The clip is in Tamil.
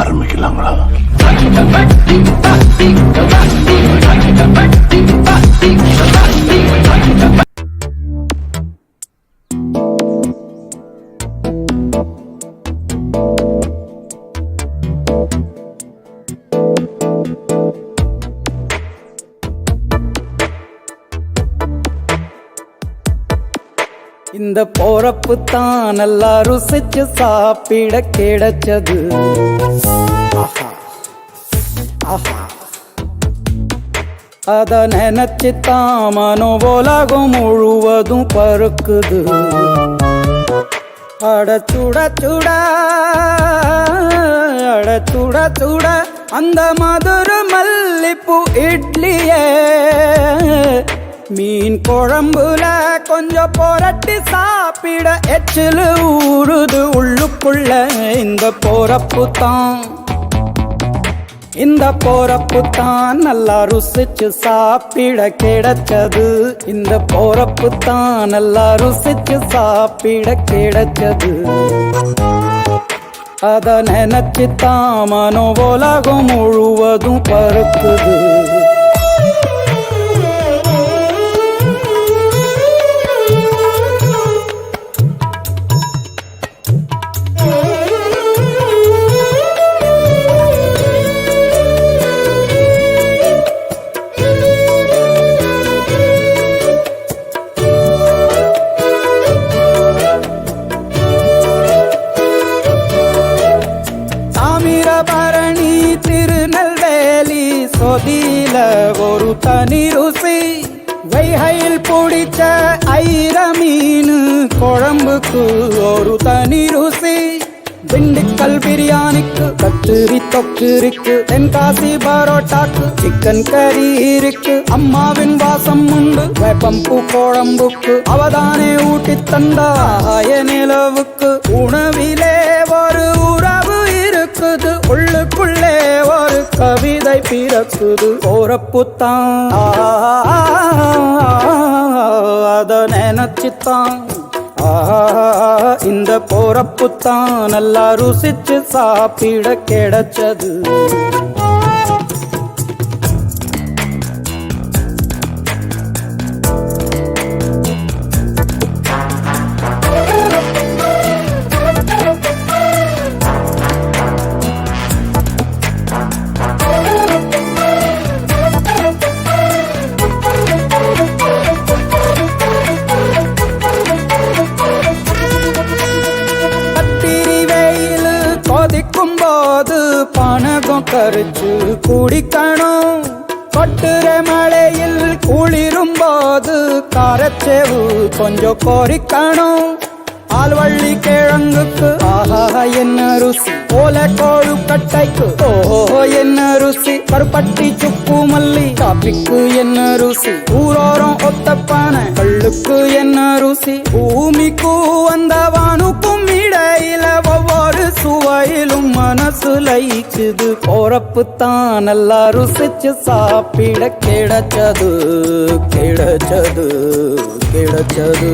ஆரம்பிக்கலாங்களா? இந்த போறப்பு தான் நல்லா ருசிச்சு சாப்பிட கிடைச்சது. அத நினைச்சு தான் மனோ உலகம் முழுவதும் பருக்குது. அட சுட சுட அட சுட சுட அந்த மதுர மல்லிப்பூ இட்லியே மீன் குழம்புல கொஞ்சம் புரட்டி சாப்பிட எச்சிலு ஊறுது உள்ளுக்குள்ள. இந்த போறப்பு தான் நல்லா ருசிச்சு சாப்பிட கிடைச்சது. இந்த போறப்பு தான் நல்லா ருசிச்சு சாப்பிட கிடைச்சது. அத நினைச்சு தான் மனோ உலகம் முழுவதும் பருக்குது. பரணி திருநெல்வேலி சொதியில ஒரு தனி ருசி. வைகையில் பிடிச்ச ஐர மீன் குழம்புக்கு ஒரு தனி ருசி. திண்டுக்கல் பிரியாணிக்கு கத்திரி தொக்கு இருக்கு. தென்காசி பரோட்டாக்கு சிக்கன் கறி இருக்கு. அம்மாவின் வாசம் உண்டு வேப்பம்பூ குழம்புக்கு. அவதானே ஊட்டி தந்தாய நிலவுக்கு. உணவிலே ஒரு உறவு இருக்குது. உள்ளுக்குள்ளே ஒரு கவிதை பிறக்குது. போறப்புத்தான் அத நினைச்சுத்தான் இந்த போறப்புத்தான் நல்லா ருசிச்சு சாப்பிட கிடைச்சது. போது பணகம் கரிச்சு குடிக்கணும். கொட்டுற மழையில் குளிரும் போது காரச்சேவு கொஞ்சம் கோரிக்கணும். ஆல்வள்ளி கிழங்குக்கு ஆஹா என்ன ருசி. ஓல கோழு கட்டைக்கு ஓஹோ என்ன ருசி. கருப்பட்டி சுப்பு மல்லி காப்பிக்கு என்ன ருசி. ஊரோரம் ஒத்தப்பான கள்ளுக்கு என்ன ருசி. பூமிக்கு அந்த வானுக்கும் இடையில ஒவ்வொரு சுவையிலும் மனசு லயிச்சுது. போறப்பு தான் நல்லா ருசிச்சு சாப்பிட கிடைச்சது கிடைச்சது கிடைச்சது.